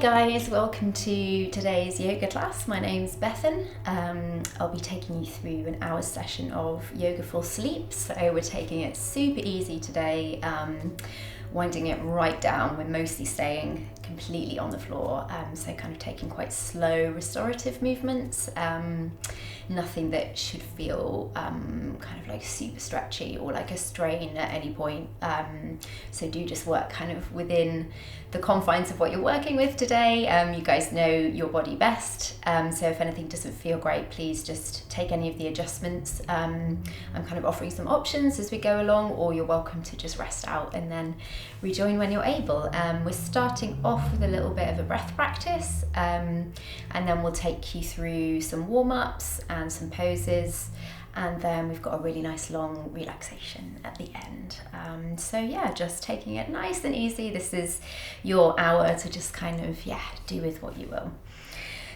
guys, welcome to today's yoga class. My name's Bethan. I'll be taking you through an hour session of yoga for sleep. So we're taking it super easy today, winding it right down. We're mostly staying completely on the floor, so kind of taking quite slow restorative movements. Nothing that should feel kind of like super stretchy or like a strain at any point. So do just work kind of within the confines of what you're working with today. You guys know your body best. So if anything doesn't feel great, please just take any of the adjustments. I'm kind of offering some options as we go along, or you're welcome to just rest out and then rejoin when you're able. We're starting off with a little bit of a breath practice, and then we'll take you through some warm-ups and some poses, and then we've got a really nice long relaxation at the end. So yeah, just taking it nice and easy. This is your hour to just kind of do with what you will.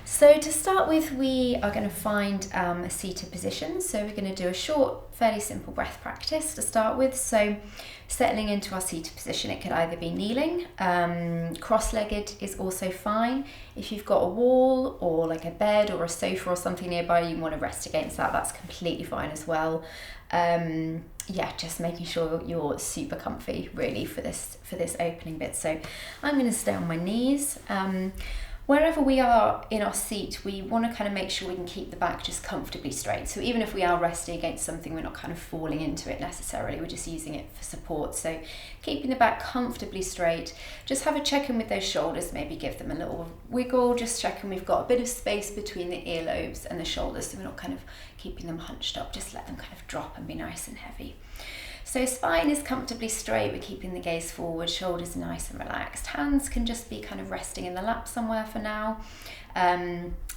So to start with, we are going to find a seated position. So we're going to do a short, fairly simple breath practice to start with. So settling into our seated position, it could either be kneeling, cross-legged is also fine. If you've got a wall or like a bed or a sofa or something nearby, you want to rest against that, that's completely fine as well. Just making sure you're super comfy really for this opening bit. So I'm going to stay on my knees. Wherever we are in our seat, we want to kind of make sure we can keep the back just comfortably straight. So even if we are resting against something, we're not kind of falling into it necessarily, we're just using it for support. So keeping the back comfortably straight, just have a check in with those shoulders, maybe give them a little wiggle, just checking we've got a bit of space between the earlobes and the shoulders, so we're not kind of keeping them hunched up, just let them kind of drop and be nice and heavy. So spine is comfortably straight, we're keeping the gaze forward, shoulders nice and relaxed. Hands can just be kind of resting in the lap somewhere for now.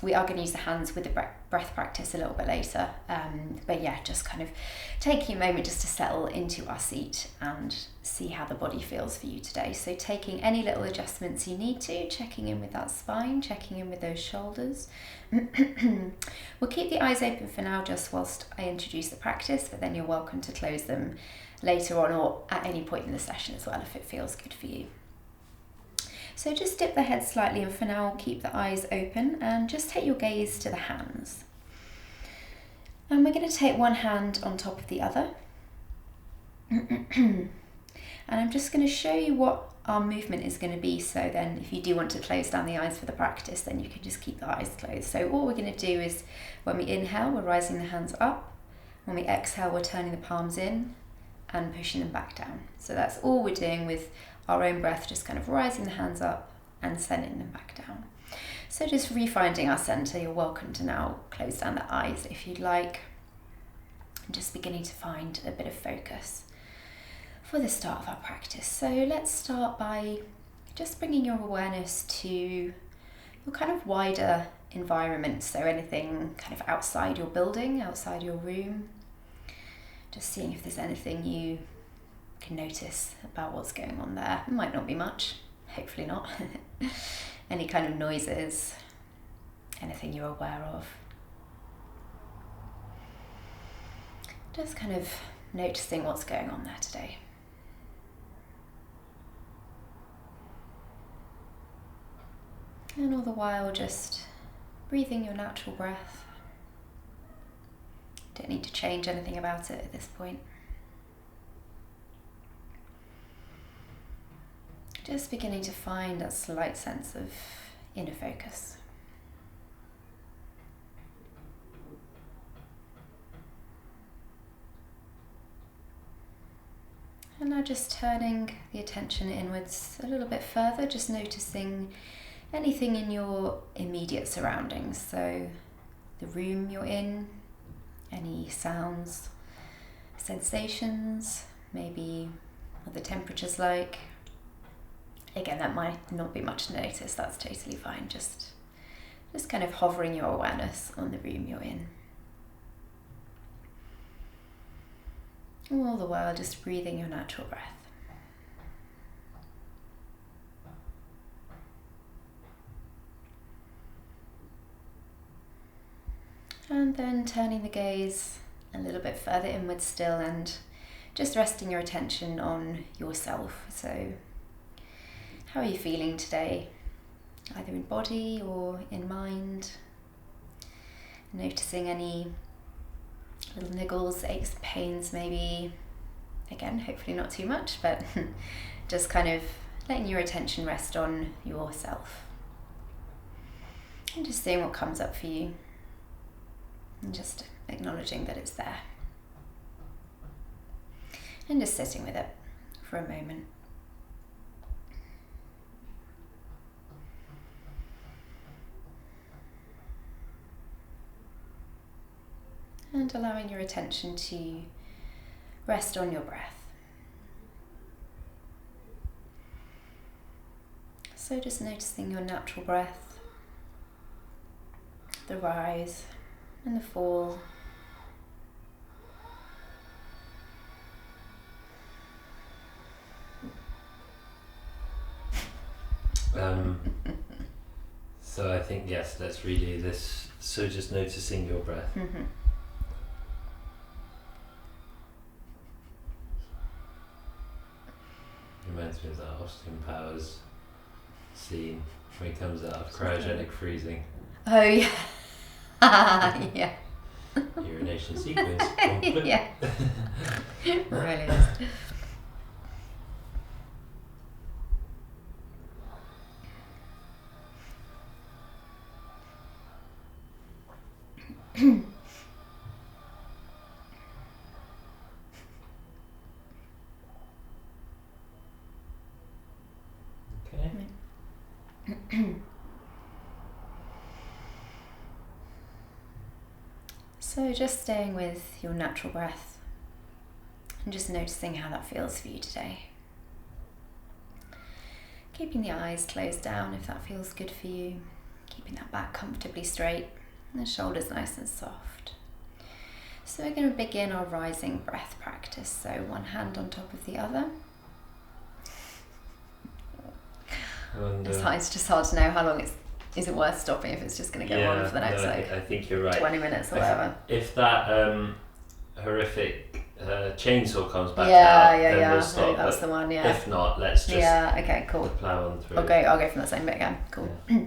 We are going to use the hands with the breath practice a little bit later. But yeah, just kind of taking a moment just to settle into our seat and see how the body feels for you today. So taking any little adjustments you need to, checking in with that spine, checking in with those shoulders. We'll keep the eyes open for now just whilst I introduce the practice, but then you're welcome to close them later on or at any point in the session as well if it feels good for you. So just dip the head slightly, and for now keep the eyes open and just take your gaze to the hands. And we're going to take one hand on top of the other. And I'm just going to show you what our movement is going to be, so then if you do want to close down the eyes for the practice, then you can just keep the eyes closed. So all we're going to do is when we inhale, we're rising the hands up. When we exhale, we're turning the palms in and pushing them back down. So that's all we're doing with our own breath, just kind of rising the hands up and sending them back down. So just refinding our center. You're welcome to now close down the eyes if you'd like, and just beginning to find a bit of focus for the start of our practice. So let's start by just bringing your awareness to your kind of wider environment. So anything kind of outside your building, outside your room, just seeing if there's anything you can notice about what's going on there. It might not be much, hopefully not. Any kind of noises, anything you're aware of. Just kind of noticing what's going on there today. And all the while just breathing your natural breath. Don't need to change anything about it at this point. Just beginning to find that slight sense of inner focus. And now just turning the attention inwards a little bit further, just noticing anything in your immediate surroundings. So the room you're in, any sounds, sensations, maybe what the temperature's like. Again, that might not be much to notice, that's totally fine. Just kind of hovering your awareness on the room you're in. All the while just breathing your natural breath. And then turning the gaze a little bit further inwards still, and just resting your attention on yourself. So how are you feeling today? either in body or in mind. Noticing any little niggles, aches, pains maybe. Again, hopefully not too much, but just kind of letting your attention rest on yourself. And just seeing what comes up for you. And just acknowledging that it's there. And just sitting with it for a moment. And allowing your attention to rest on your breath. So just noticing your natural breath, the rise and the fall. So I think, yes, let's redo this. So just noticing your breath. Mm-hmm. Reminds me of that Austin Powers scene when he comes out of cryogenic freezing. Oh yeah. Yeah. Urination sequence. Complete. Yeah. Really is. Okay. So just staying with your natural breath and just noticing how that feels for you today. Keeping the eyes closed down if that feels good for you. Keeping that back comfortably straight and the shoulders nice and soft. So we're going to begin our rising breath practice. So one hand on top of the other. It's just hard to know how long is it worth stopping if it's just going to go on for the next I think you're right. 20 minutes or whatever. If that horrific chainsaw comes back out, then we'll stop. That's the one, yeah. If not, let's just okay, cool. plough on through. Okay, I'll go from that same bit again. Cool. Yeah.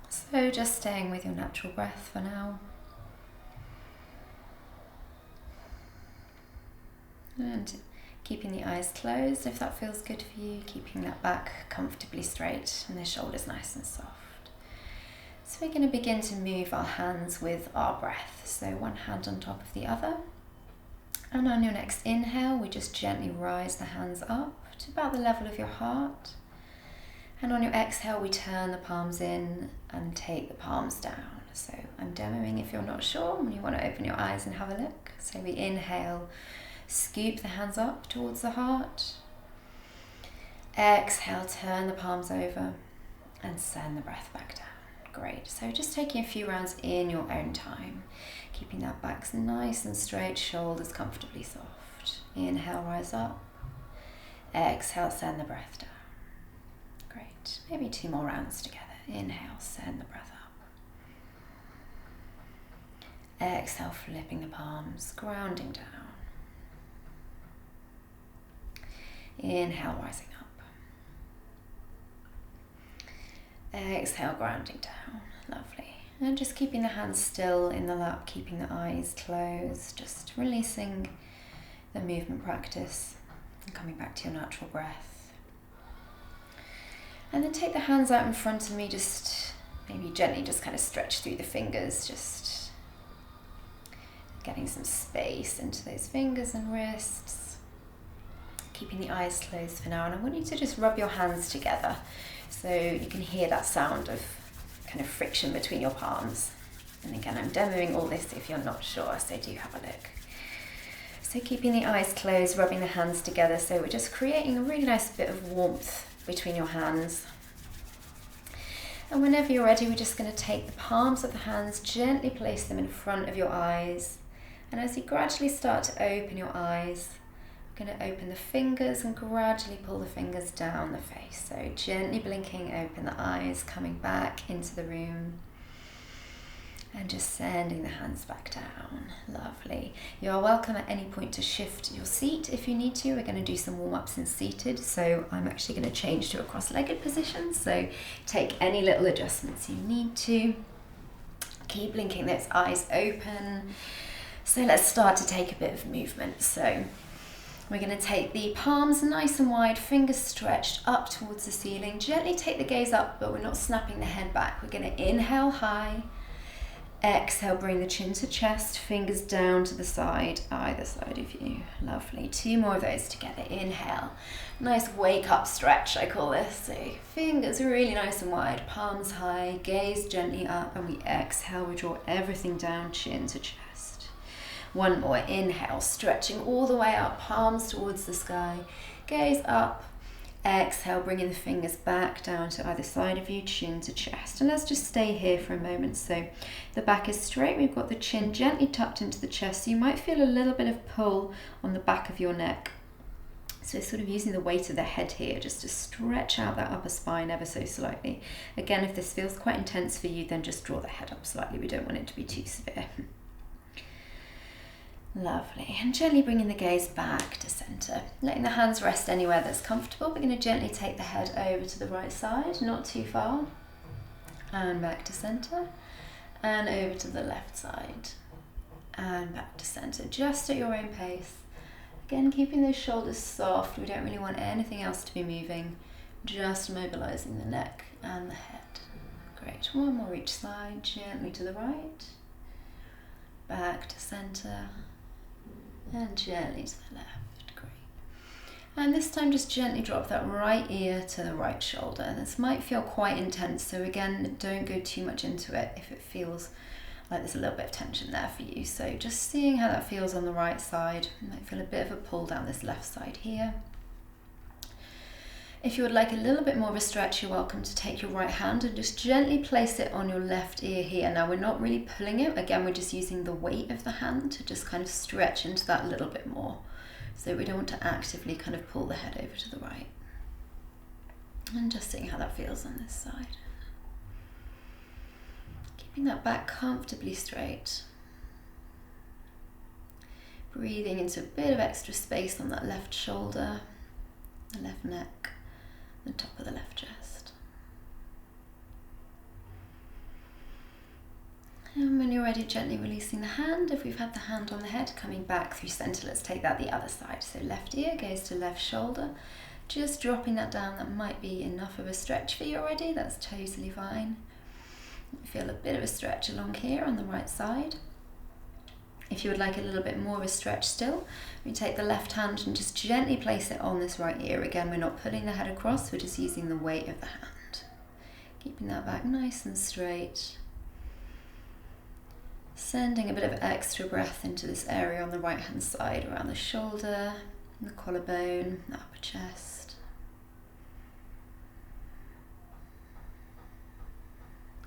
So just staying with your natural breath for now. And keeping the eyes closed if that feels good for you, keeping that back comfortably straight and the shoulders nice and soft. So we're going to begin to move our hands with our breath. So one hand on top of the other. And on your next inhale, we just gently rise the hands up to about the level of your heart. And on your exhale, we turn the palms in and take the palms down. So I'm demoing if you're not sure and you want to open your eyes and have a look. So we inhale, scoop the hands up towards the heart. Exhale, turn the palms over and send the breath back down. Great. So just taking a few rounds in your own time. Keeping that back nice and straight, shoulders comfortably soft. Inhale, rise up. Exhale, send the breath down. Great. Maybe 2 more rounds together. Inhale, send the breath up. Exhale, flipping the palms, grounding down. Inhale, rising up. Exhale, grounding down. Lovely. And just keeping the hands still in the lap, keeping the eyes closed, just releasing the movement practice and coming back to your natural breath. And then take the hands out in front of me, just maybe gently just kind of stretch through the fingers, just getting some space into those fingers and wrists. Keeping the eyes closed for now, and I want you to just rub your hands together so you can hear that sound of kind of friction between your palms. And again, I'm demoing all this if you're not sure, so do have a look. So keeping the eyes closed, rubbing the hands together, so we're just creating a really nice bit of warmth between your hands. And whenever you're ready, we're just going to take the palms of the hands, gently place them in front of your eyes. And as you gradually start to open your eyes, we're going to open the fingers and gradually pull the fingers down the face. So gently blinking open the eyes, coming back into the room. And just sending the hands back down. Lovely. You are welcome at any point to shift your seat if you need to. We're going to do some warm-ups in seated, so I'm actually going to change to a cross-legged position, so take any little adjustments you need to. Keep blinking those eyes open. So let's start to take a bit of movement. So we're going to take the palms nice and wide, fingers stretched up towards the ceiling. Gently take the gaze up, but we're not snapping the head back. We're going to inhale high. Exhale, bring the chin to chest, fingers down to the side, either side of you. Lovely. 2 more of those together. Inhale. Nice wake up stretch, I call this. So fingers really nice and wide, palms high, gaze gently up, and we exhale, we draw everything down, chin to chest. 1 more. Inhale, stretching all the way up, palms towards the sky, gaze up. Exhale, bringing the fingers back down to either side of you, chin to chest. And let's just stay here for a moment. So the back is straight, we've got the chin gently tucked into the chest. So you might feel a little bit of pull on the back of your neck. So sort of using the weight of the head here just to stretch out that upper spine ever so slightly. Again, if this feels quite intense for you, then just draw the head up slightly. We don't want it to be too severe. Lovely. And gently bringing the gaze back to center. Letting the hands rest anywhere that's comfortable. We're going to gently take the head over to the right side, not too far. And back to center. And over to the left side. And back to center, just at your own pace. Again, keeping those shoulders soft. We don't really want anything else to be moving. Just mobilizing the neck and the head. Great. 1 more each side. Gently to the right. Back to center. And gently to the left. Great. And this time just gently drop that right ear to the right shoulder. This might feel quite intense, so again, don't go too much into it if it feels like there's a little bit of tension there for you. So just seeing how that feels on the right side. You might feel a bit of a pull down this left side here. If you would like a little bit more of a stretch, you're welcome to take your right hand and just gently place it on your left ear here. Now we're not really pulling it. Again, we're just using the weight of the hand to just kind of stretch into that a little bit more. So we don't want to actively kind of pull the head over to the right. And just seeing how that feels on this side. Keeping that back comfortably straight. Breathing into a bit of extra space on that left shoulder, the left neck, the top of the left chest. And when you're ready, gently releasing the hand. If we've had the hand on the head, coming back through center, let's take that the other side. So left ear, gaze to left shoulder, just dropping that down. That might be enough of a stretch for you already. That's totally fine. Feel a bit of a stretch along here on the right side. If you would like a little bit more of a stretch still, we take the left hand and just gently place it on this right ear. Again, we're not pulling the head across, we're just using the weight of the hand. Keeping that back nice and straight. Sending a bit of extra breath into this area on the right hand side, around the shoulder, the collarbone, the upper chest.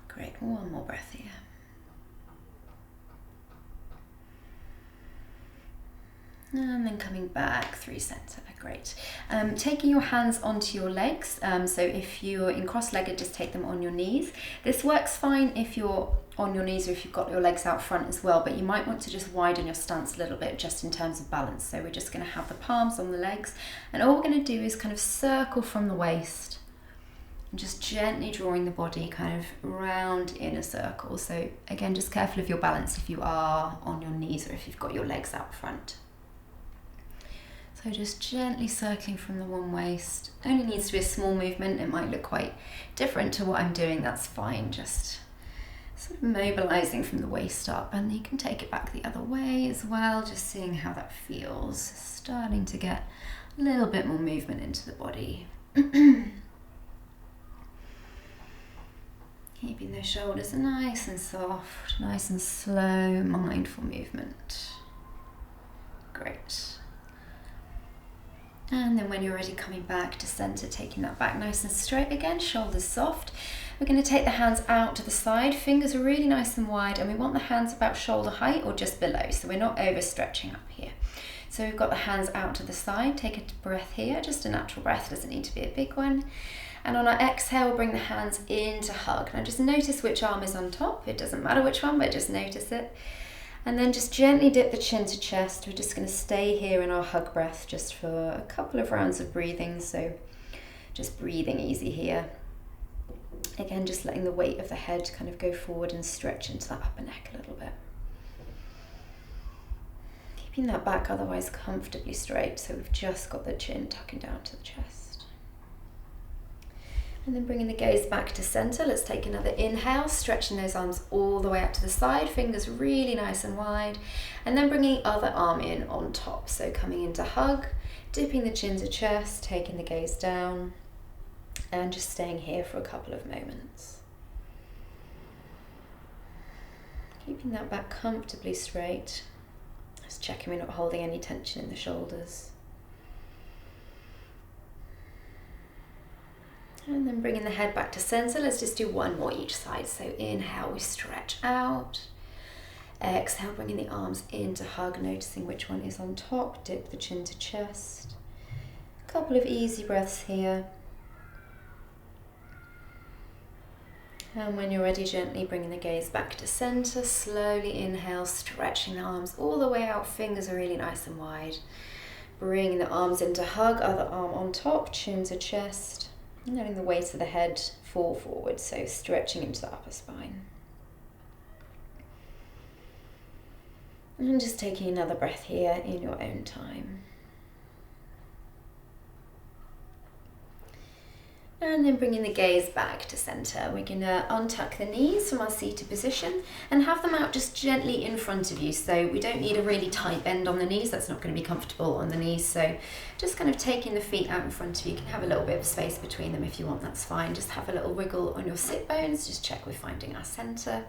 Great, 1 more breath here. And then coming back through center. Great. Taking your hands onto your legs. So if you're in cross-legged, just take them on your knees. This works fine if you're on your knees or if you've got your legs out front as well, but you might want to just widen your stance a little bit just in terms of balance. So we're just going to have the palms on the legs, and all we're going to do is kind of circle from the waist and just gently drawing the body kind of round in a circle. So again, just careful of your balance if you are on your knees or if you've got your legs out front. So just gently circling from the one waist. Only needs to be a small movement. It might look quite different to what I'm doing. That's fine. Just sort of mobilizing from the waist up, and you can take it back the other way as well. Just seeing how that feels. Starting to get a little bit more movement into the body. Keeping those shoulders nice and soft, nice and slow, mindful movement. Great. And then when you're ready, coming back to center, taking that back nice and straight again, shoulders soft. We're going to take the hands out to the side, fingers are really nice and wide, and we want the hands about shoulder height or just below, so we're not overstretching up here. So we've got the hands out to the side, take a breath here, just a natural breath, doesn't need to be a big one. And on our exhale, bring the hands into hug. Now just notice which arm is on top. It doesn't matter which one, but just notice it. And then just gently dip the chin to chest. We're just going to stay here in our hug breath just for a couple of rounds of breathing. So just breathing easy here. Again, just letting the weight of the head kind of go forward and stretch into that upper neck a little bit. Keeping that back otherwise comfortably straight, so we've just got the chin tucking down to the chest. And then bringing the gaze back to center. Let's take another inhale, stretching those arms all the way out to the side, fingers really nice and wide. And then bringing the other arm in on top. So coming into hug, dipping the chin to chest, taking the gaze down, and just staying here for a couple of moments. Keeping that back comfortably straight. Just checking we're not holding any tension in the shoulders. And then bringing the head back to center. Let's just do one more each side. So inhale, we stretch out. Exhale, bringing the arms into hug, noticing which one is on top. Dip the chin to chest. A couple of easy breaths here. And when you're ready, gently bringing the gaze back to center. Slowly inhale, stretching the arms all the way out. Fingers are really nice and wide. Bringing the arms into hug, other arm on top, chin to chest. And letting the weight of the head fall forward, so stretching into the upper spine. And just taking another breath here in your own time. And then bringing the gaze back to center. We're going to untuck the knees from our seated position and have them out just gently in front of you. So we don't need a really tight bend on the knees. That's not going to be comfortable on the knees. So just kind of taking the feet out in front of you. You can have a little bit of space between them if you want, that's fine. Just have a little wiggle on your sit bones. Just check we're finding our center.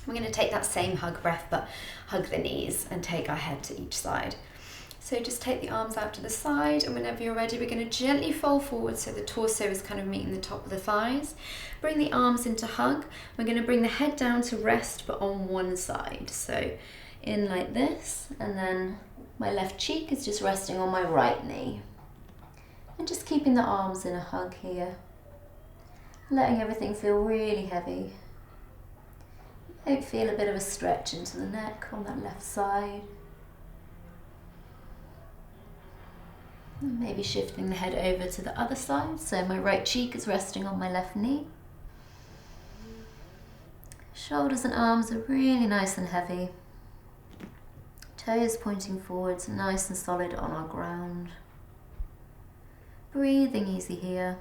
We're going to take that same hug breath, but hug the knees and take our head to each side. So just take the arms out to the side, and whenever you're ready, we're going to gently fold forward so the torso is kind of meeting the top of the thighs. Bring the arms into hug. We're going to bring the head down to rest, but on one side. So in like this, and then my left cheek is just resting on my right knee. And just keeping the arms in a hug here. Letting everything feel really heavy. You might feel a bit of a stretch into the neck on that left side. Maybe shifting the head over to the other side, so my right cheek is resting on my left knee. Shoulders and arms are really nice and heavy. Toes pointing forwards, nice and solid on our ground. Breathing easy here.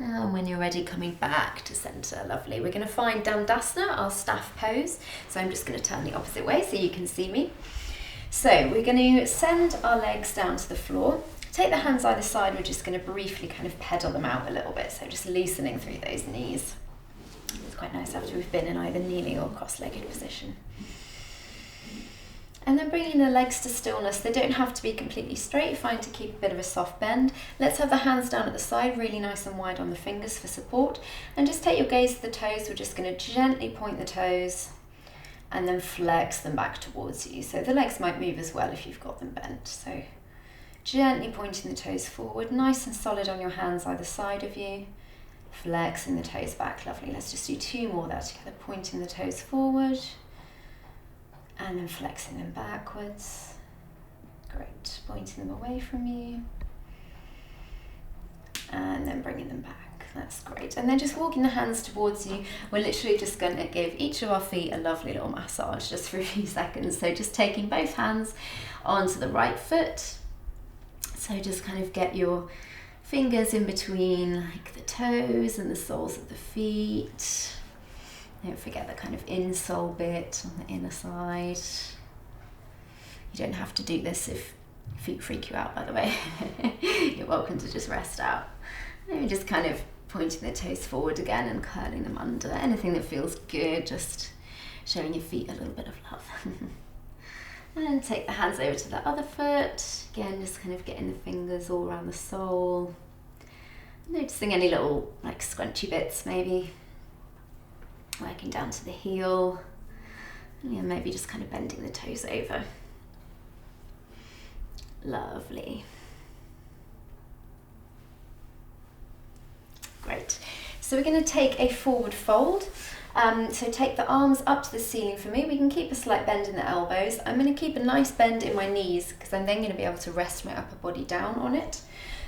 And when you're ready, coming back to center, lovely. We're going to find Dandasana, our staff pose. So I'm just going to turn the opposite way so you can see me. So we're going to send our legs down to the floor. Take the hands either side. We're just going to briefly kind of pedal them out a little bit. So just loosening through those knees. It's quite nice after we've been in either kneeling or cross-legged position. And then bringing the legs to stillness. They don't have to be completely straight, fine to keep a bit of a soft bend. Let's have the hands down at the side, really nice and wide on the fingers for support. And just take your gaze to the toes. We're just going to gently point the toes and then flex them back towards you. So the legs might move as well if you've got them bent. So gently pointing the toes forward, nice and solid on your hands either side of you. Flexing the toes back, lovely. Let's just do two more there together, pointing the toes forward. And then flexing them backwards. Great. Pointing them away from you. And then bringing them back. That's great. And then just walking the hands towards you. We're literally just going to give each of our feet a lovely little massage just for a few seconds. So just taking both hands onto the right foot. So just kind of get your fingers in between like the toes and the soles of the feet. Don't forget the kind of insole bit on the inner side. You don't have to do this if feet freak you out, by the way. You're welcome to just rest out. Maybe just kind of pointing the toes forward again and curling them under. Anything that feels good, just showing your feet a little bit of love. And then take the hands over to the other foot. Again, just kind of getting the fingers all around the sole. Noticing any little like scrunchy bits maybe. Working down to the heel, and maybe just kind of bending the toes over. Lovely. Great. So we're going to take a forward fold. So take the arms up to the ceiling for me. We can keep a slight bend in the elbows. I'm going to keep a nice bend in my knees because I'm then going to be able to rest my upper body down on it.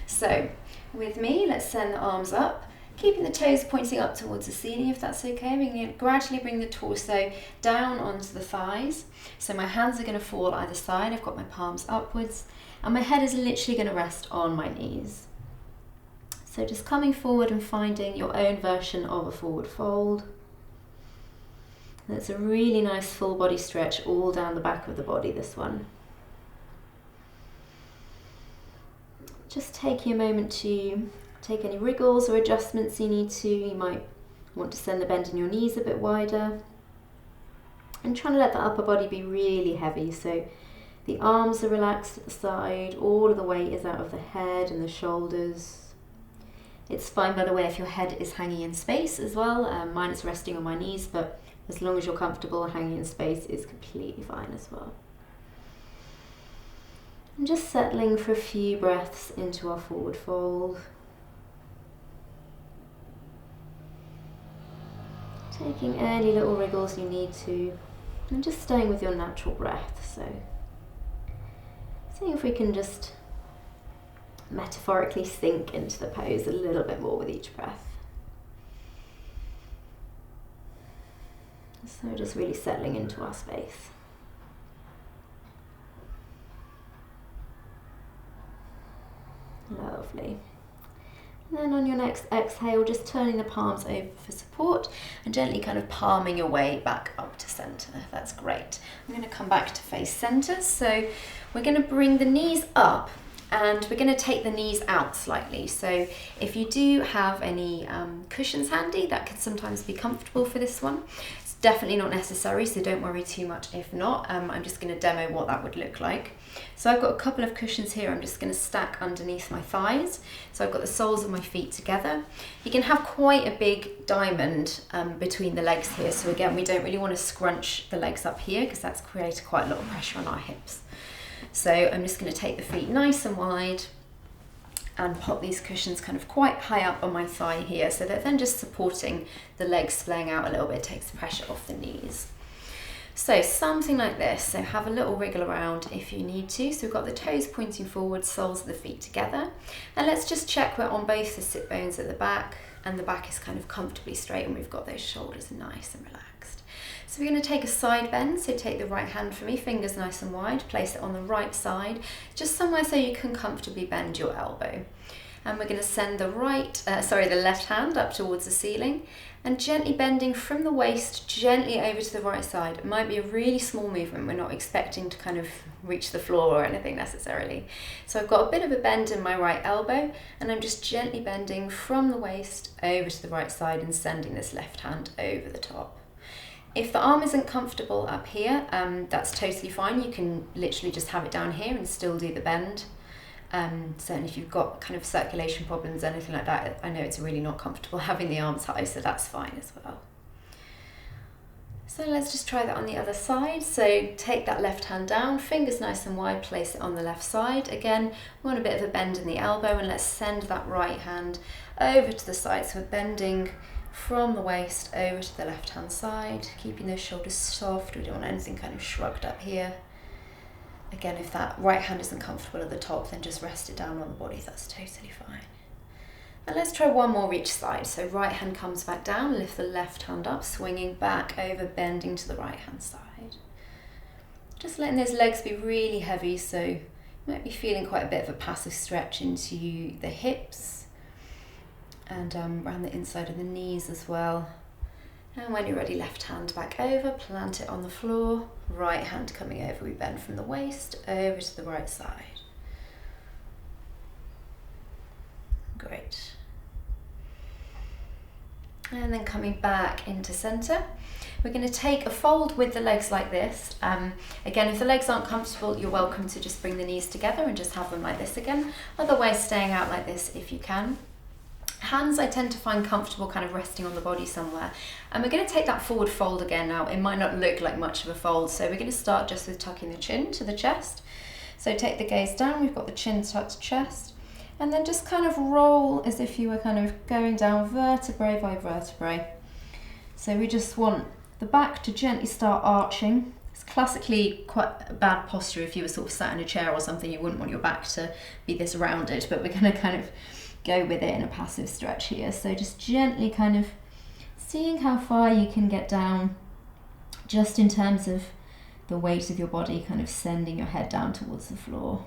So with me, let's send the arms up, keeping the toes pointing up towards the ceiling if that's okay. We're going to gradually bring the torso down onto the thighs. So my hands are going to fall either side. I've got my palms upwards and my head is literally going to rest on my knees. So just coming forward and finding your own version of a forward fold. That's a really nice full body stretch all down the back of the body, this one. Just taking a moment to take any wriggles or adjustments you need to. You might want to send the bend in your knees a bit wider. And trying to let the upper body be really heavy. So the arms are relaxed at the side, all of the weight is out of the head and the shoulders. It's fine, by the way, if your head is hanging in space as well. Mine is resting on my knees, but as long as you're comfortable, hanging in space is completely fine as well. And just settling for a few breaths into our forward fold. Taking any little wriggles you need to, and just staying with your natural breath. So, seeing if we can just metaphorically sink into the pose a little bit more with each breath. So just really settling into our space. Lovely. And then on your next exhale, just turning the palms over for support and gently kind of palming your way back up to center. That's great. I'm going to come back to face center. So we're going to bring the knees up and we're going to take the knees out slightly. So if you do have any cushions handy, that could sometimes be comfortable for this one. It's definitely not necessary, so don't worry too much if not. I'm just going to demo what that would look like. So I've got a couple of cushions here. I'm just going to stack underneath my thighs. So I've got the soles of my feet together. You can have quite a big diamond between the legs here. So again, we don't really want to scrunch the legs up here because that's created quite a lot of pressure on our hips. So I'm just going to take the feet nice and wide and pop these cushions kind of quite high up on my thigh here, so that then just supporting the legs splaying out a little bit takes the pressure off the knees. So something like this. So have a little wriggle around if you need to. So we've got the toes pointing forward, soles of the feet together. And let's just check we're on both the sit bones at the back and the back is kind of comfortably straight and we've got those shoulders nice and relaxed. So we're going to take a side bend, so take the right hand for me, fingers nice and wide, place it on the right side, just somewhere so you can comfortably bend your elbow. And we're going to send the left hand up towards the ceiling and gently bending from the waist, gently over to the right side. It might be a really small movement, we're not expecting to kind of reach the floor or anything necessarily. So I've got a bit of a bend in my right elbow and I'm just gently bending from the waist over to the right side and sending this left hand over the top. If the arm isn't comfortable up here, that's totally fine. You can literally just have it down here and still do the bend. Certainly if you've got kind of circulation problems, anything like that, I know it's really not comfortable having the arms high, so that's fine as well. So let's just try that on the other side. So take that left hand down, fingers nice and wide, place it on the left side. Again, we want a bit of a bend in the elbow and let's send that right hand over to the side. So we're bending from the waist over to the left hand side, keeping those shoulders soft. We don't want anything kind of shrugged up here. Again, if that right hand isn't comfortable at the top, then just rest it down on the body, that's totally fine. And let's try one more each side. So right hand comes back down, lift the left hand up, swinging back over, bending to the right hand side. Just letting those legs be really heavy, so you might be feeling quite a bit of a passive stretch into the hips and around the inside of the knees as well. And when you're ready, left hand back over, plant it on the floor, right hand coming over, we bend from the waist over to the right side. Great. And then coming back into center, we're going to take a fold with the legs like this. Again, if the legs aren't comfortable, you're welcome to just bring the knees together and just have them like this again. Otherwise, staying out like this if you can. Hands I tend to find comfortable kind of resting on the body somewhere. And we're going to take that forward fold again now. It might not look like much of a fold, so we're going to start just with tucking the chin to the chest. So take the gaze down, we've got the chin tucked chest, and then just kind of roll as if you were kind of going down vertebrae by vertebrae. So we just want the back to gently start arching. It's classically quite a bad posture if you were sort of sat in a chair or something. You wouldn't want your back to be this rounded, but we're going to kind of go with it in a passive stretch here. So just gently kind of seeing how far you can get down, just in terms of the weight of your body kind of sending your head down towards the floor.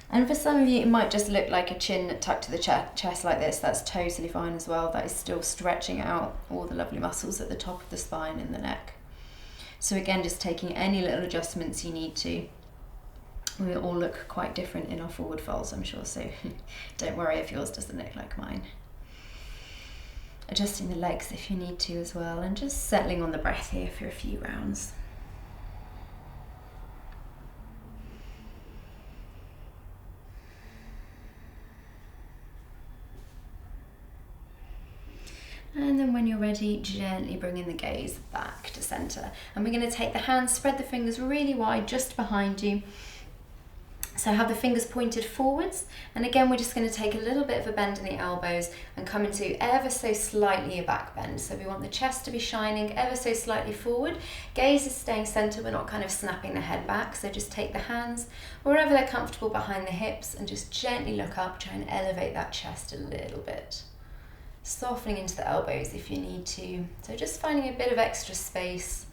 And for some of you, it might just look like a chin tucked to the chest like this. That's totally fine as well. That is still stretching out all the lovely muscles at the top of the spine and the neck. So again, just taking any little adjustments you need to. We all look quite different in our forward folds, I'm sure, so don't worry if yours doesn't look like mine. Adjusting the legs if you need to as well, and just settling on the breath here for a few rounds. And then when you're ready, gently bringing the gaze back to center. And we're going to take the hands, spread the fingers really wide just behind you. So have the fingers pointed forwards. And again, we're just going to take a little bit of a bend in the elbows and come into ever so slightly a back bend. So we want the chest to be shining ever so slightly forward. Gaze is staying center, we're not kind of snapping the head back. So just take the hands wherever they're comfortable behind the hips and just gently look up, try and elevate that chest a little bit. Softening into the elbows if you need to. So just finding a bit of extra space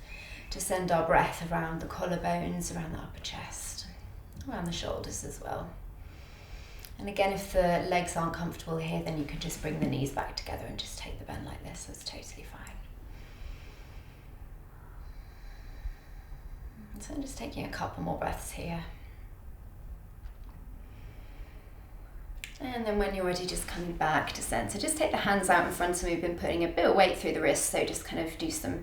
to send our breath around the collarbones, around the upper chest, around the shoulders as well. And again, if the legs aren't comfortable here, then you can just bring the knees back together and just take the bend like this. That's totally fine. So I'm just taking a couple more breaths here. And then when you're ready, just coming back to center. Just take the hands out in front of me. We've been putting a bit of weight through the wrists, so just kind of do some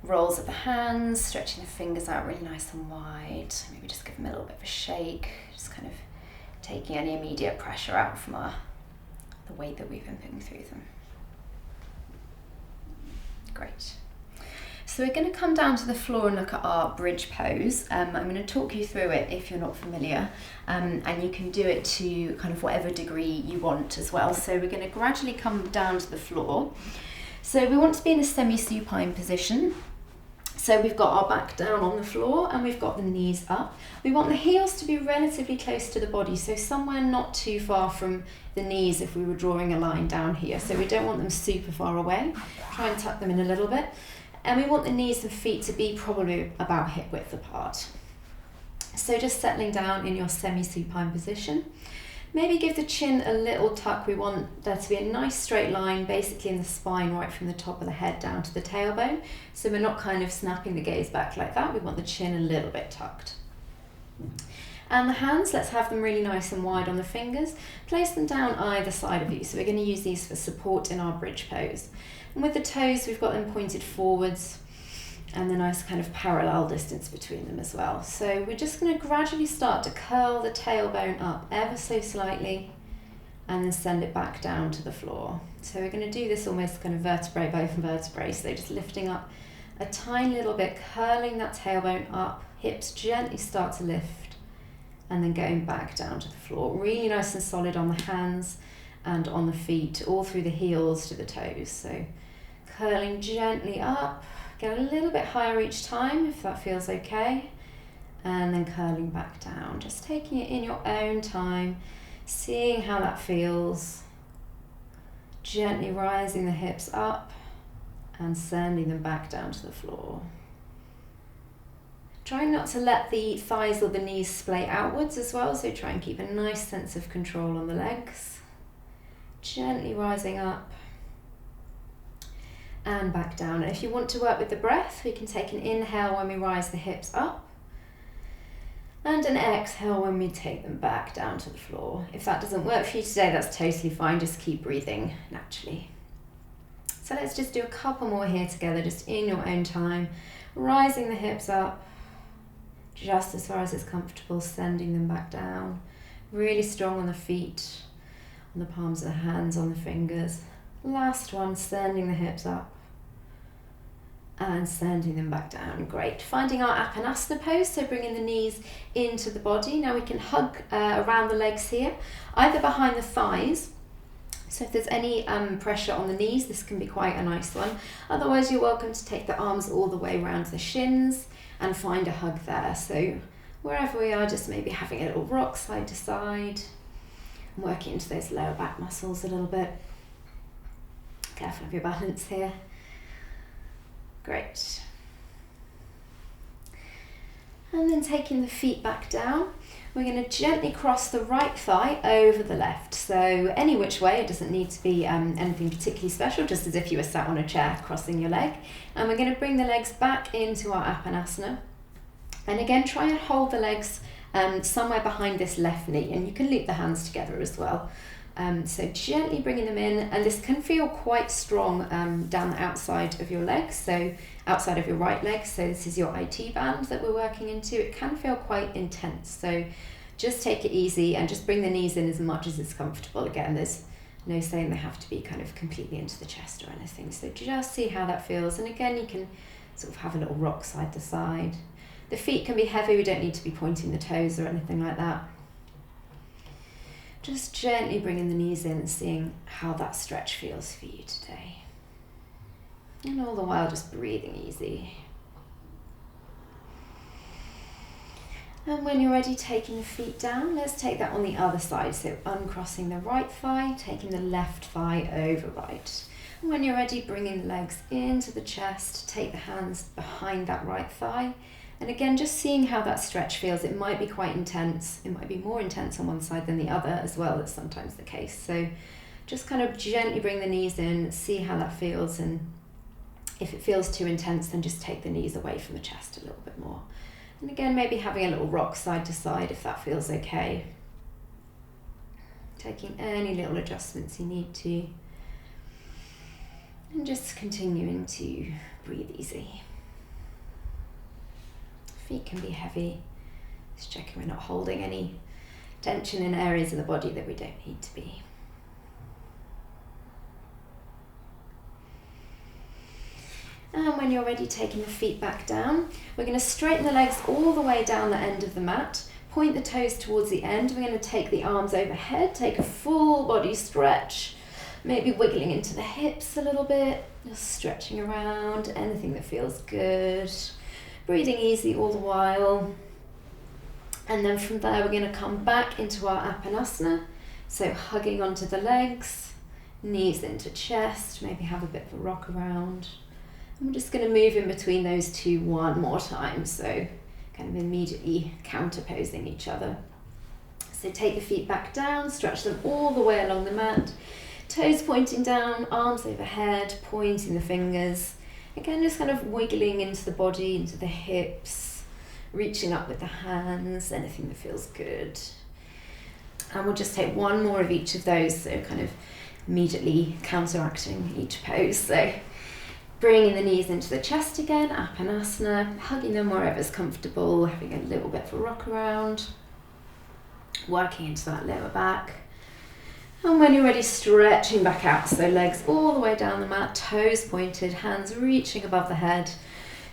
rolls of the hands, stretching the fingers out really nice and wide. Maybe just give them a little bit of a shake, just kind of taking any immediate pressure out from the weight that we've been putting through them. Great. So we're going to come down to the floor and look at our bridge pose. I'm going to talk you through it if you're not familiar, and you can do it to kind of whatever degree you want as well. So we're going to gradually come down to the floor. So we want to be in a semi-supine position. So we've got our back down on the floor and we've got the knees up. We want the heels to be relatively close to the body, so somewhere not too far from the knees if we were drawing a line down here. So we don't want them super far away. Try and tuck them in a little bit. And we want the knees and feet to be probably about hip width apart. So just settling down in your semi-supine position. Maybe give the chin a little tuck. We want there to be a nice straight line basically in the spine right from the top of the head down to the tailbone. So we're not kind of snapping the gaze back like that. We want the chin a little bit tucked. And the hands, let's have them really nice and wide on the fingers. Place them down either side of you. So we're going to use these for support in our bridge pose. And with the toes, we've got them pointed forwards and the nice kind of parallel distance between them as well. So we're just going to gradually start to curl the tailbone up ever so slightly and then send it back down to the floor. So we're going to do this almost kind of vertebrae by vertebrae. So just lifting up a tiny little bit, curling that tailbone up, hips gently start to lift and then going back down to the floor. Really nice and solid on the hands and on the feet, all through the heels to the toes. So curling gently up, get a little bit higher each time if that feels okay, and then curling back down, just taking it in your own time, seeing how that feels, gently rising the hips up and sending them back down to the floor. Trying not to let the thighs or the knees splay outwards as well, so try and keep a nice sense of control on the legs. Gently rising up and back down. And if you want to work with the breath, we can take an inhale when we rise the hips up and an exhale when we take them back down to the floor. If that doesn't work for you today, that's totally fine. Just keep breathing naturally. So let's just do a couple more here together, just in your own time. Rising the hips up just as far as it's comfortable, sending them back down. Really strong on the feet, on the palms of the hands, on the fingers. Last one, sending the hips up and sending them back down. Great. Finding our Aplastic pose, so bringing the knees into the body. Now we can hug around the legs here, either behind the thighs. So if there's any pressure on the knees, this can be quite a nice one. Otherwise, you're welcome to take the arms all the way around the shins and find a hug there. So wherever we are, just maybe having a little rock side to side, and working into those lower back muscles a little bit. Careful of your balance here. Great. And then taking the feet back down, we're going to gently cross the right thigh over the left. So any which way, it doesn't need to be anything particularly special, just as if you were sat on a chair crossing your leg. And we're going to bring the legs back into our Aplasana. And again, try and hold the legs somewhere behind this left knee, and you can loop the hands together as well. So gently bringing them in, and this can feel quite strong down the outside of your legs, so outside of your right leg. So this is your IT band that we're working into. It can feel quite intense, so just take it easy and just bring the knees in as much as it's comfortable. Again, there's no saying they have to be kind of completely into the chest or anything, so just see how that feels. And again, you can sort of have a little rock side to side. The feet can be heavy, we don't need to be pointing the toes or anything like that. Just gently bringing the knees in and seeing how that stretch feels for you today. And all the while just breathing easy. And when you're ready, taking the feet down, let's take that on the other side. So uncrossing the right thigh, taking the left thigh over right. And when you're ready, bringing the legs into the chest, take the hands behind that right thigh. And again, just seeing how that stretch feels. It might be quite intense. It might be more intense on one side than the other as well. That's sometimes the case. So just kind of gently bring the knees in, see how that feels. And if it feels too intense, then just take the knees away from the chest a little bit more. And again, maybe having a little rock side to side if that feels okay. Taking any little adjustments you need to. And just continuing to breathe easy. Feet can be heavy. Just checking we're not holding any tension in areas of the body that we don't need to be. And when you're ready, taking the feet back down, we're going to straighten the legs all the way down the end of the mat. Point the toes towards the end. We're going to take the arms overhead, take a full body stretch, maybe wiggling into the hips a little bit, just stretching around, anything that feels good. Breathing easy all the while. And then from there, we're going to come back into our Aplasana. So hugging onto the legs, knees into chest, maybe have a bit of a rock around. And we're just going to move in between those two one more time. So kind of immediately counterposing each other. So take the feet back down, stretch them all the way along the mat. Toes pointing down, arms overhead, pointing the fingers. Again, just kind of wiggling into the body, into the hips, reaching up with the hands, anything that feels good. And we'll just take one more of each of those, so kind of immediately counteracting each pose. So bringing the knees into the chest again, Aplasana, hugging them wherever's comfortable, having a little bit of a rock around, working into that lower back. And when you're ready, stretching back out, so legs all the way down the mat, toes pointed, hands reaching above the head,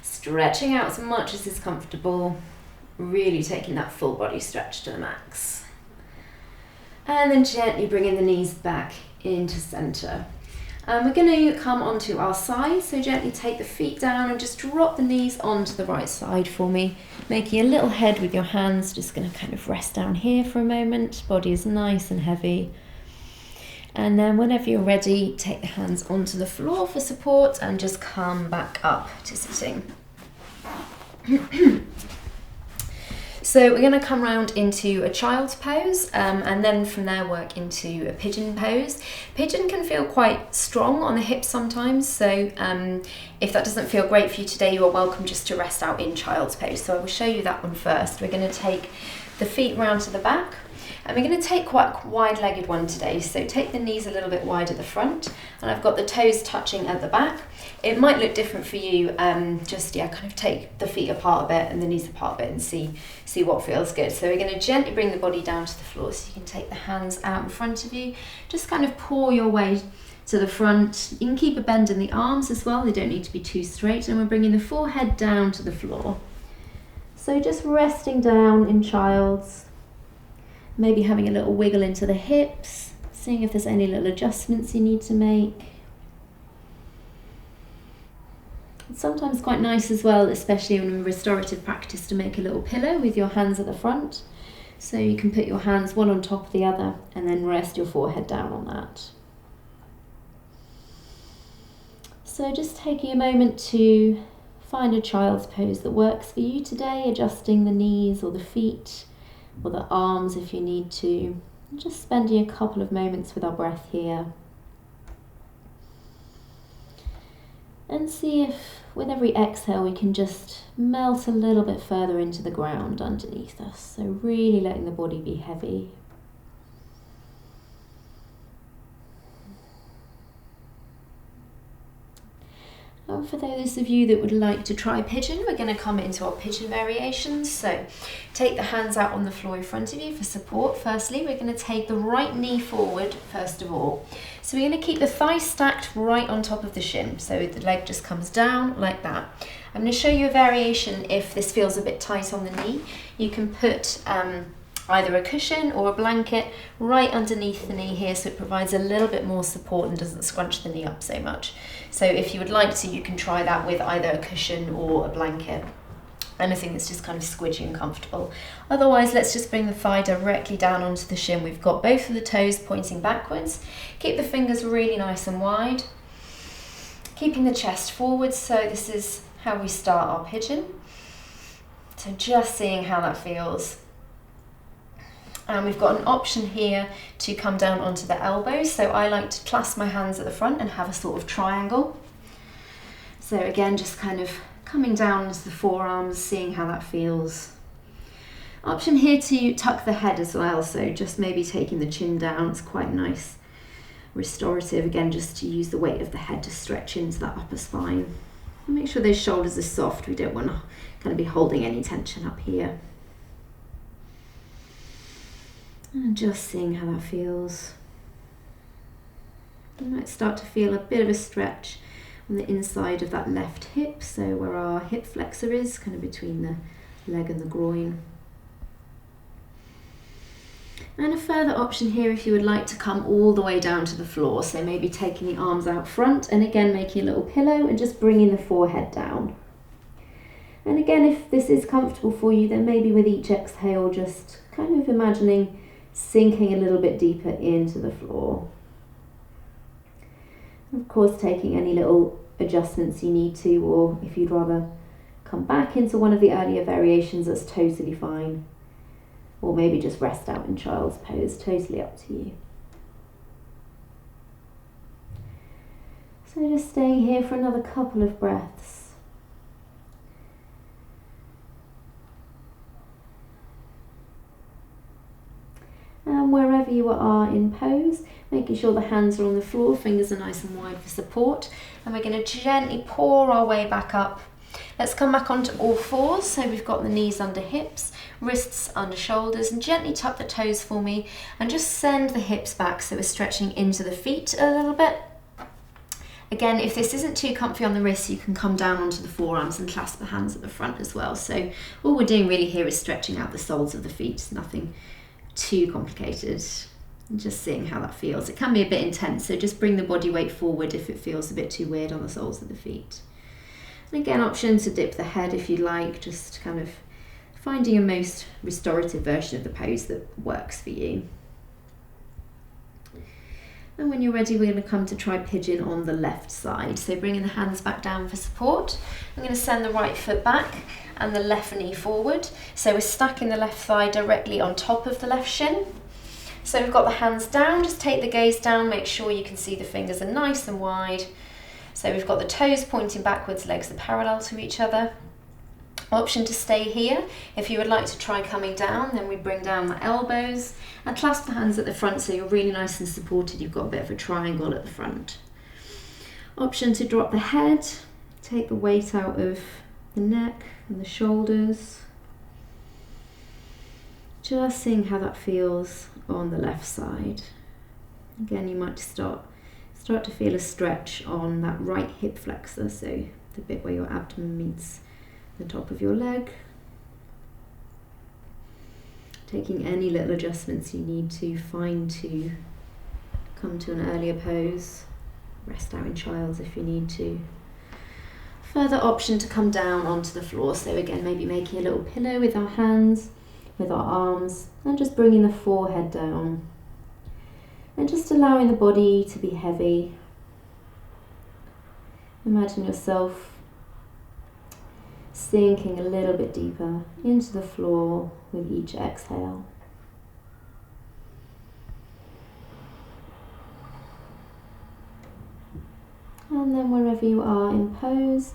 stretching out as much as is comfortable, really taking that full body stretch to the max. And then gently bringing the knees back into center. And we're going to come onto our side, so gently take the feet down and just drop the knees onto the right side for me, making a little head with your hands. Just going to kind of rest down here for a moment, body is nice and heavy. And then whenever you're ready, take the hands onto the floor for support and just come back up to sitting. So we're going to come round into a child's pose and then from there work into a pigeon pose. Pigeon can feel quite strong on the hips sometimes, so if that doesn't feel great for you today, you are welcome just to rest out in child's pose. So I will show you that one first. We're going to take the feet round to the back. And we're going to take quite a wide-legged one today, so take the knees a little bit wide at the front, and I've got the toes touching at the back. It might look different for you, kind of take the feet apart a bit and the knees apart a bit and see what feels good. So we're going to gently bring the body down to the floor, so you can take the hands out in front of you, just kind of paw your way to the front. You can keep a bend in the arms as well, they don't need to be too straight, and we're bringing the forehead down to the floor. So just resting down in child's, maybe having a little wiggle into the hips, seeing if there's any little adjustments you need to make. It's sometimes quite nice as well, especially in restorative practice, to make a little pillow with your hands at the front. So you can put your hands one on top of the other and then rest your forehead down on that. So just taking a moment to find a child's pose that works for you today, adjusting the knees or the feet or the arms if you need to. And just spending a couple of moments with our breath here. And see if with every exhale we can just melt a little bit further into the ground underneath us. So really letting the body be heavy. And for those of you that would like to try pigeon, we're going to come into our pigeon variations. So take the hands out on the floor in front of you for support. Firstly, we're going to take the right knee forward first of all. So we're going to keep the thigh stacked right on top of the shin. So the leg just comes down like that. I'm going to show you a variation if this feels a bit tight on the knee. You can put either a cushion or a blanket right underneath the knee here, so it provides a little bit more support and doesn't scrunch the knee up so much. So if you would like to, you can try that with either a cushion or a blanket. Anything that's just kind of squidgy and comfortable. Otherwise, let's just bring the thigh directly down onto the shin. We've got both of the toes pointing backwards. Keep the fingers really nice and wide. Keeping the chest forward, so this is how we start our pigeon. So just seeing how that feels. And we've got an option here to come down onto the elbows. So I like to clasp my hands at the front and have a sort of triangle. So again, just kind of coming down into the forearms, seeing how that feels. Option here to tuck the head as well. So just maybe taking the chin down. It's quite nice, restorative. Again, just to use the weight of the head to stretch into that upper spine. And make sure those shoulders are soft. We don't want to kind of be holding any tension up here. And just seeing how that feels. You might start to feel a bit of a stretch on the inside of that left hip, so where our hip flexor is, kind of between the leg and the groin. And a further option here if you would like to come all the way down to the floor, so maybe taking the arms out front and again making a little pillow and just bringing the forehead down. And again, if this is comfortable for you, then maybe with each exhale just kind of imagining sinking a little bit deeper into the floor. Of course, taking any little adjustments you need to, or if you'd rather come back into one of the earlier variations, that's totally fine. Or maybe just rest out in child's pose, totally up to you. So just staying here for another couple of breaths. And wherever you are in pose, making sure the hands are on the floor, fingers are nice and wide for support. And we're going to gently pour our way back up. Let's come back onto all fours. So we've got the knees under hips, wrists under shoulders, and gently tuck the toes for me and just send the hips back so we're stretching into the feet a little bit. Again, if this isn't too comfy on the wrists, you can come down onto the forearms and clasp the hands at the front as well. So all we're doing really here is stretching out the soles of the feet, nothing too complicated. And just seeing how that feels. It can be a bit intense, so just bring the body weight forward if it feels a bit too weird on the soles of the feet. And again, option to dip the head if you'd like, just kind of finding a most restorative version of the pose that works for you. And when you're ready, we're going to come to try pigeon on the left side. So bringing the hands back down for support. I'm going to send the right foot back and the left knee forward. So we're stacking the left thigh directly on top of the left shin. So we've got the hands down, just take the gaze down, make sure you can see the fingers are nice and wide. So we've got the toes pointing backwards, legs are parallel to each other. Option to stay here. If you would like to try coming down, then we bring down the elbows and clasp the hands at the front so you're really nice and supported. You've got a bit of a triangle at the front. Option to drop the head, take the weight out of the neck and the shoulders. Just seeing how that feels on the left side. Again, you might start Start to feel a stretch on that right hip flexor, so the bit where your abdomen meets the top of your leg. Taking any little adjustments you need to find to come to an earlier pose. Rest out in child's if you need to. Further option to come down onto the floor, so again maybe making a little pillow with our hands, with our arms, and just bringing the forehead down and just allowing the body to be heavy. Imagine yourself sinking a little bit deeper into the floor with each exhale. And then wherever you are in pose,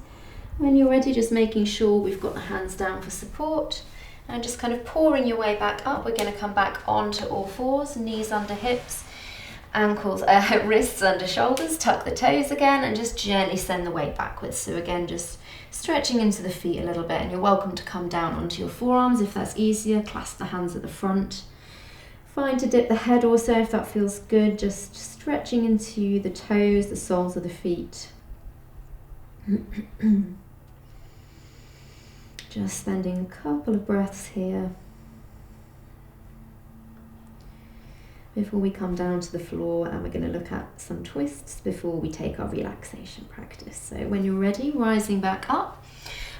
when you're ready, just making sure we've got the hands down for support and just kind of pouring your way back up. We're going to come back onto all fours, knees under hips, ankles, wrists under shoulders, tuck the toes again and just gently send the weight backwards. So again, just stretching into the feet a little bit, and you're welcome to come down onto your forearms if that's easier. Clasp the hands at the front. Fine to dip the head also if that feels good, just stretching into the toes, the soles of the feet. Just spending a couple of breaths here before we come down to the floor, and we're going to look at some twists before we take our relaxation practice. So when you're ready, rising back up,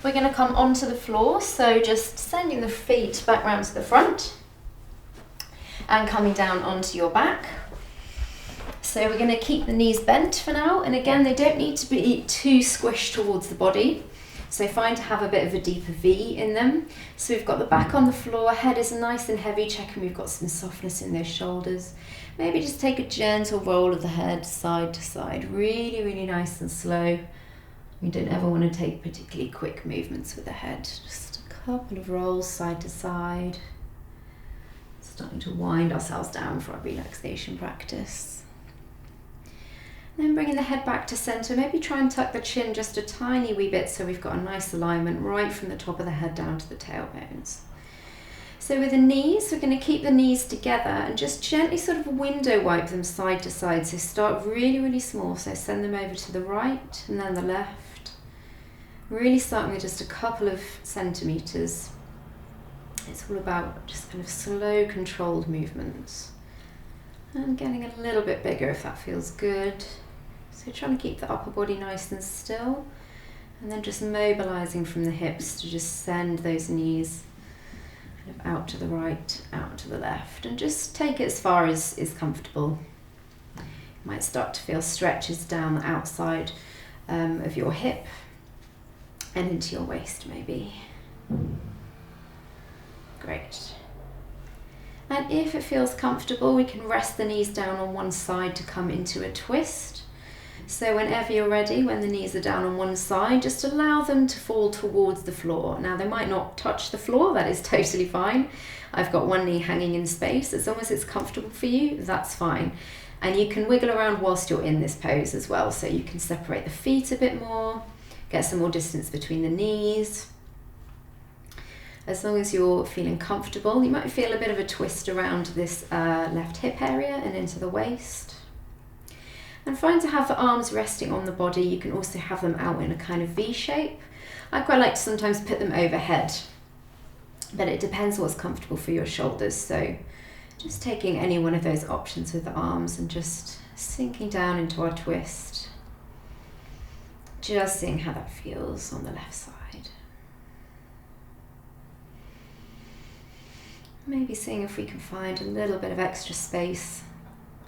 we're going to come onto the floor, so just sending the feet back round to the front and coming down onto your back. So we're going to keep the knees bent for now, and again they don't need to be too squished towards the body, so fine to have a bit of a deeper V in them. So we've got the back on the floor, head is nice and heavy, checking we've got some softness in those shoulders. Maybe just take a gentle roll of the head side to side, really, really nice and slow. We don't ever want to take particularly quick movements with the head, just a couple of rolls side to side. Starting to wind ourselves down for our relaxation practice. Then bringing the head back to center, maybe try and tuck the chin just a tiny wee bit so we've got a nice alignment right from the top of the head down to the tailbones. So with the knees, we're going to keep the knees together and just gently sort of window wipe them side to side. So start really, really small. So send them over to the right and then the left. Really starting with just a couple of centimeters. It's all about just kind of slow, controlled movements. And getting a little bit bigger if that feels good. So trying to keep the upper body nice and still. And then just mobilizing from the hips to just send those knees kind of out to the right, out to the left. And just take it as far as is comfortable. You might start to feel stretches down the outside of your hip and into your waist maybe. Great. And if it feels comfortable, we can rest the knees down on one side to come into a twist. So whenever you're ready, when the knees are down on one side, just allow them to fall towards the floor. Now they might not touch the floor, that is totally fine. I've got one knee hanging in space. As long as it's comfortable for you, that's fine. And you can wiggle around whilst you're in this pose as well. So you can separate the feet a bit more, get some more distance between the knees. As long as you're feeling comfortable, you might feel a bit of a twist around this left hip area and into the waist. And fine to have the arms resting on the body. You can also have them out in a kind of V shape. I quite like to sometimes put them overhead, but it depends what's comfortable for your shoulders. So just taking any one of those options with the arms and just sinking down into our twist. Just seeing how that feels on the left side. Maybe seeing if we can find a little bit of extra space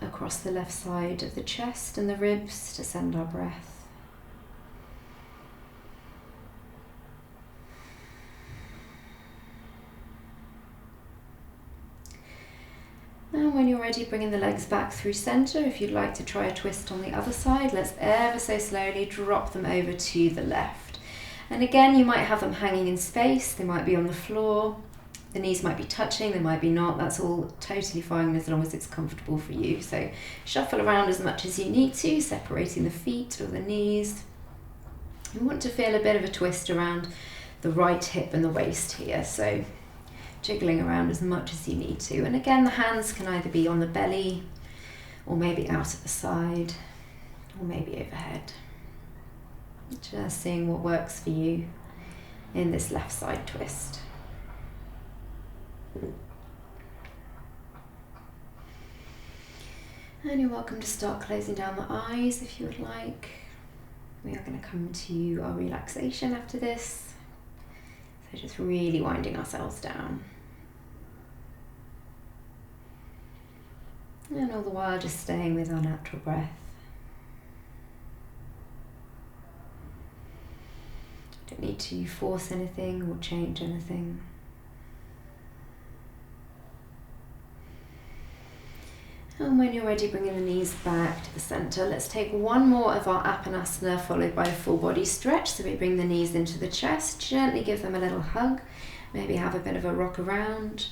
across the left side of the chest and the ribs to send our breath. And when you're ready, bringing the legs back through center. If you'd like to try a twist on the other side, let's ever so slowly drop them over to the left. And again, you might have them hanging in space. They might be on the floor. The knees might be touching, they might be not. That's all totally fine as long as it's comfortable for you. So shuffle around as much as you need to, separating the feet or the knees. You want to feel a bit of a twist around the right hip and the waist here. So jiggling around as much as you need to. And again, the hands can either be on the belly or maybe out at the side. or maybe overhead. Just seeing what works for you in this left side twist. And you're welcome to start closing down the eyes if you would like. We are going to come to our relaxation after this. So just really winding ourselves down. And all the while just staying with our natural breath. Don't need to force anything or change anything. And when you're ready, bringing the knees back to the center. Let's take one more of our Apanasana, followed by a full body stretch. So we bring the knees into the chest, gently give them a little hug, maybe have a bit of a rock around.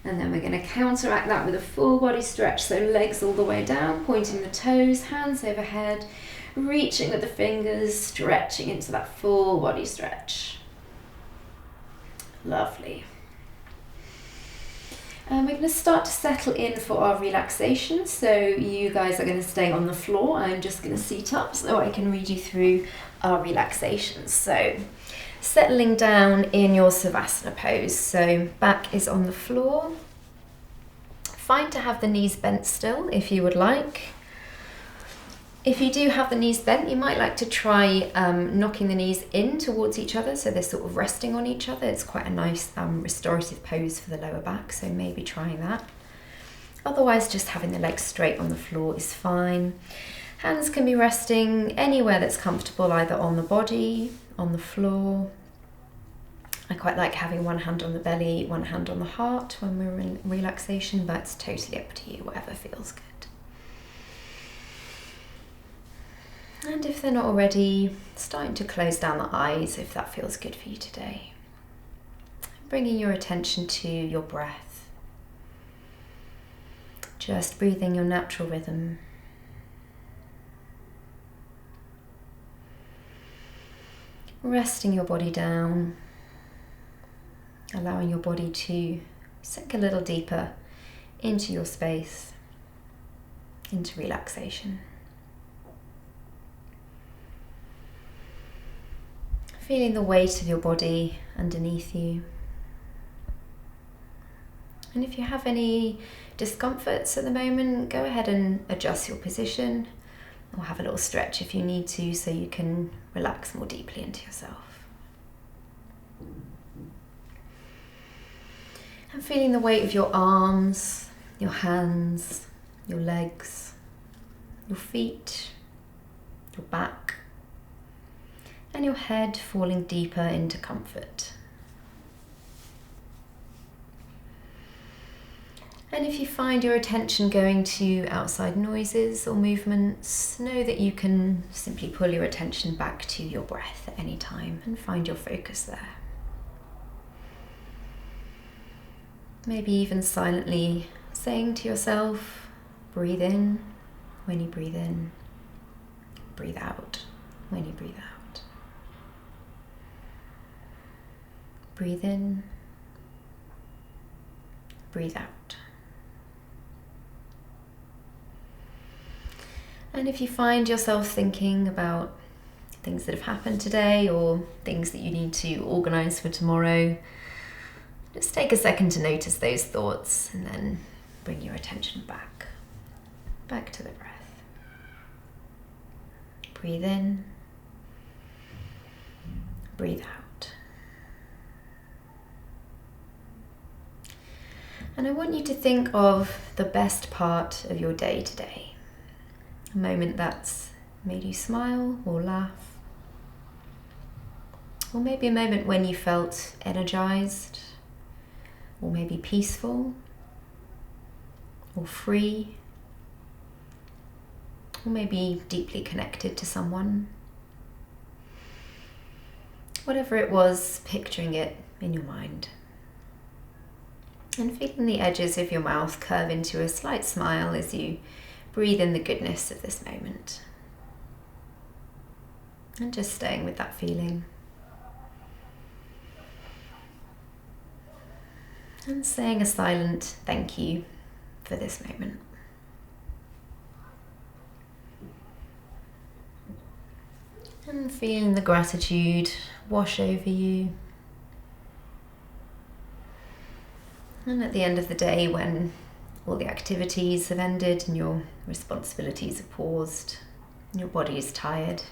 And then we're going to counteract that with a full body stretch. So legs all the way down, pointing the toes, hands overhead, reaching with the fingers, stretching into that full body stretch. Lovely. And we're going to start to settle in for our relaxation. So you guys are going to stay on the floor. I'm just going to seat up so I can read you through our relaxations. So settling down in your Savasana pose. So back is on the floor. Fine to have the knees bent still if you would like. If you do have the knees bent, you might like to try knocking the knees in towards each other so they're sort of resting on each other. It's quite a nice restorative pose for the lower back, so maybe trying that. Otherwise, just having the legs straight on the floor is fine. Hands can be resting anywhere that's comfortable, either on the body, on the floor. I quite like having one hand on the belly, one hand on the heart when we're in relaxation, but it's totally up to you, whatever feels good. And if they're not already, starting to close down the eyes if that feels good for you today. Bringing your attention to your breath. Just breathing your natural rhythm. Resting your body down. Allowing your body to sink a little deeper into your space, into relaxation. Feeling the weight of your body underneath you. And if you have any discomforts at the moment, go ahead and adjust your position or have a little stretch if you need to so you can relax more deeply into yourself. And feeling the weight of your arms, your hands, your legs, your feet, your back, and your head falling deeper into comfort. And if you find your attention going to outside noises or movements, know that you can simply pull your attention back to your breath at any time and find your focus there. Maybe even silently saying to yourself, breathe in when you breathe in, breathe out when you breathe out. Breathe in, breathe out. And if you find yourself thinking about things that have happened today or things that you need to organise for tomorrow, just take a second to notice those thoughts and then bring your attention back to the breath. Breathe in, breathe out. And I want you to think of the best part of your day today. A moment that's made you smile or laugh. Or maybe a moment when you felt energized, or maybe peaceful, or free, or maybe deeply connected to someone. Whatever it was, picturing it in your mind. And feeling the edges of your mouth curve into a slight smile as you breathe in the goodness of this moment. And just staying with that feeling. And saying a silent thank you for this moment. And feeling the gratitude wash over you. And at the end of the day, when all the activities have ended and your responsibilities have paused, and your body is tired,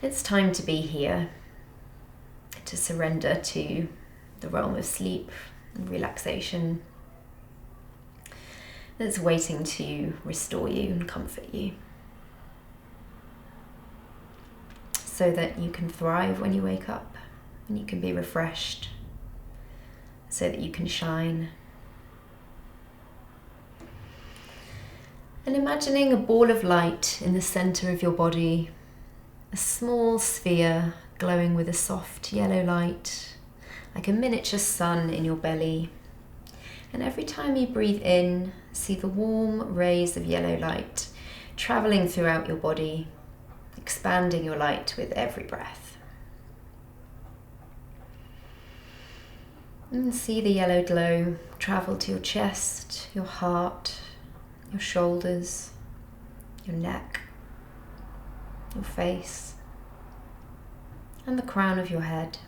it's time to be here, to surrender to the realm of sleep and relaxation that's waiting to restore you and comfort you, so that you can thrive when you wake up and you can be refreshed, so that you can shine. And imagining a ball of light in the center of your body, a small sphere glowing with a soft yellow light, like a miniature sun in your belly. And every time you breathe in, see the warm rays of yellow light traveling throughout your body, expanding your light with every breath. And see the yellow glow travel to your chest, your heart, your shoulders, your neck, your face, and the crown of your head.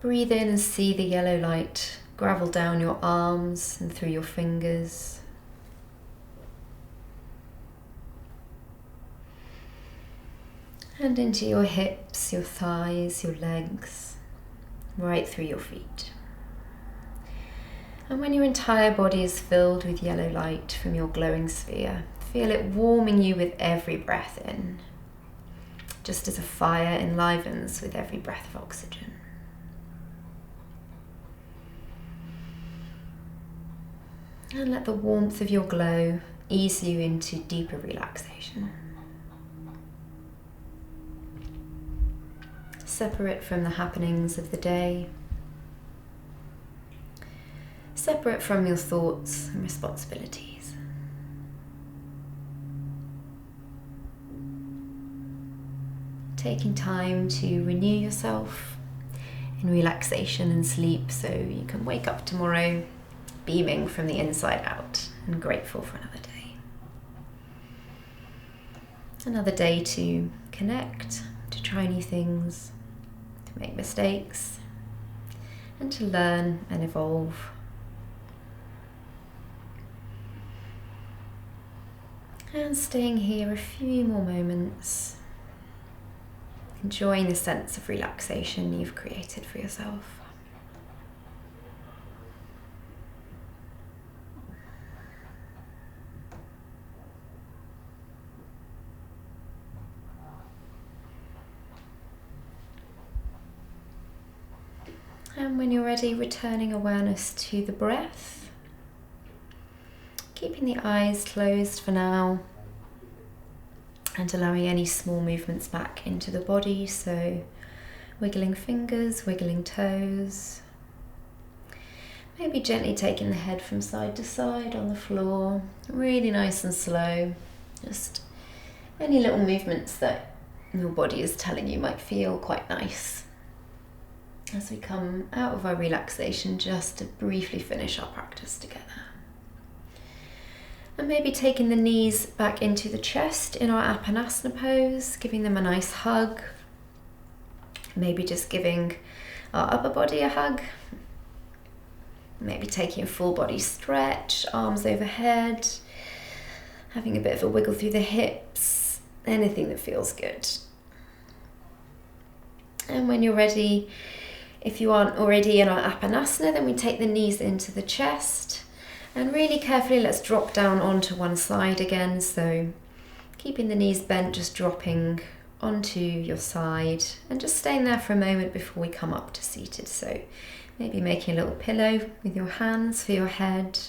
Breathe in and see the yellow light gravel down your arms and through your fingers. And into your hips, your thighs, your legs, right through your feet. And when your entire body is filled with yellow light from your glowing sphere, feel it warming you with every breath in, just as a fire enlivens with every breath of oxygen. And let the warmth of your glow ease you into deeper relaxation. Separate from the happenings of the day. Separate from your thoughts and responsibilities. Taking time to renew yourself in relaxation and sleep so you can wake up tomorrow beaming from the inside out and grateful for another day. Another day to connect, to try new things, to make mistakes, and to learn and evolve. And staying here a few more moments, enjoying the sense of relaxation you've created for yourself. And when you're ready, returning awareness to the breath, keeping the eyes closed for now and allowing any small movements back into the body, so wiggling fingers, wiggling toes, maybe gently taking the head from side to side on the floor, really nice and slow, just any little movements that your body is telling you might feel quite nice. As we come out of our relaxation, just to briefly finish our practice together. And maybe taking the knees back into the chest in our Aplastic pose, giving them a nice hug. Maybe just giving our upper body a hug. Maybe taking a full body stretch, arms overhead, having a bit of a wiggle through the hips, anything that feels good. And when you're ready, if you aren't already in our Apanasana, then we take the knees into the chest and really carefully let's drop down onto one side again. So keeping the knees bent, just dropping onto your side and just staying there for a moment before we come up to seated. So maybe making a little pillow with your hands for your head.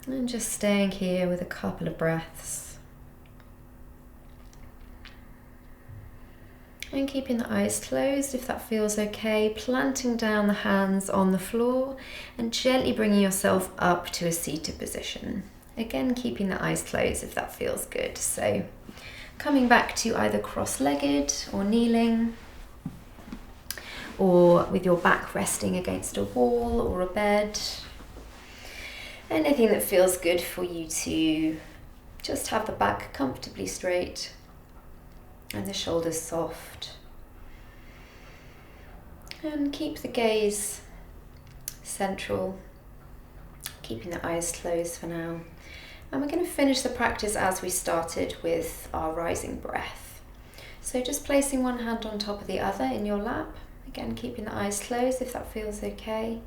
And just staying here with a couple of breaths. And keeping the eyes closed if that feels okay, planting down the hands on the floor and gently bringing yourself up to a seated position. Again, keeping the eyes closed if that feels good. So coming back to either cross-legged or kneeling, or with your back resting against a wall or a bed. Anything that feels good for you to just have the back comfortably straight and the shoulders soft. And keep the gaze central, keeping the eyes closed for now. And we're going to finish the practice as we started with our rising breath. So just placing one hand on top of the other in your lap. Again, keeping the eyes closed if that feels okay.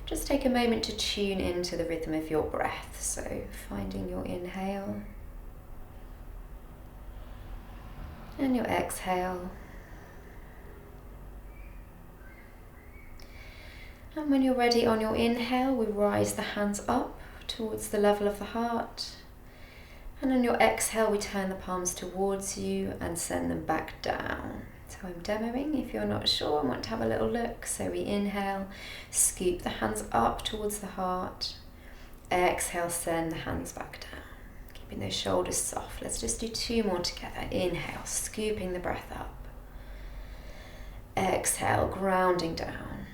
Just take a moment to tune into the rhythm of your breath. So finding your inhale and your exhale. And when you're ready on your inhale, we rise the hands up towards the level of the heart. And on your exhale, we turn the palms towards you and send them back down. So I'm demoing if you're not sure and want to have a little look. So we inhale, scoop the hands up towards the heart. Exhale, send the hands back down. Keeping those shoulders soft. Let's just do 2 more together. Inhale, scooping the breath up. Exhale, grounding down.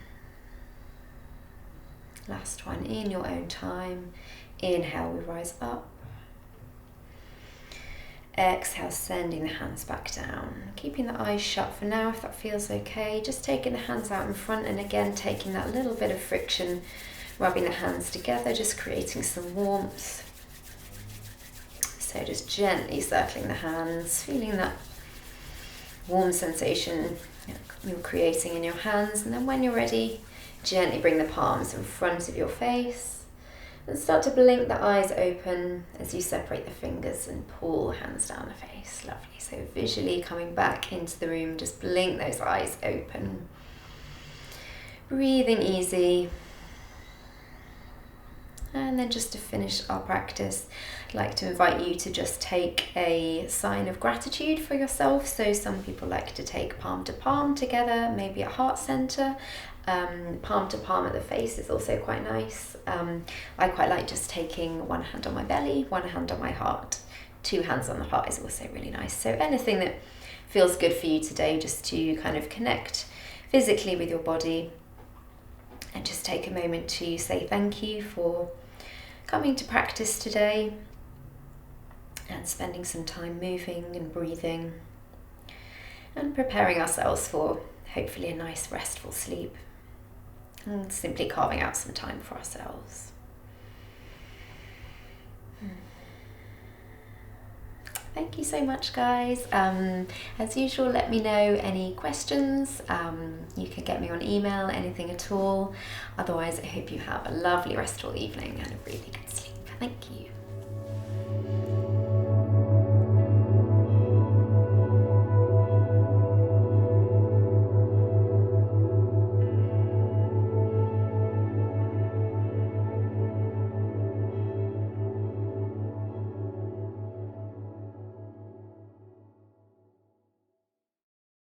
Last one in your own time. Inhale, we rise up. Exhale, sending the hands back down. Keeping the eyes shut for now if that feels okay. Just taking the hands out in front and again taking that little bit of friction, rubbing the hands together, just creating some warmth. So just gently circling the hands, feeling that warm sensation you're creating in your hands. And then when you're ready, gently bring the palms in front of your face and start to blink the eyes open as you separate the fingers and pull the hands down the face. Lovely. So visually coming back into the room, just blink those eyes open. Breathing easy. And then just to finish our practice, I'd like to invite you to just take a sign of gratitude for yourself. So some people like to take palm to palm together, maybe at heart center. Palm to palm at the face is also quite nice. I quite like just taking one hand on my belly, one hand on my heart. 2 hands on the heart is also really nice. So anything that feels good for you today, just to kind of connect physically with your body. And just take a moment to say thank you for coming to practice today and spending some time moving and breathing and preparing ourselves for hopefully a nice restful sleep and simply carving out some time for ourselves. Thank you so much, guys. As usual, let me know any questions. You can get me on email, anything at all. Otherwise, I hope you have a lovely restful evening and a really good sleep. Thank you.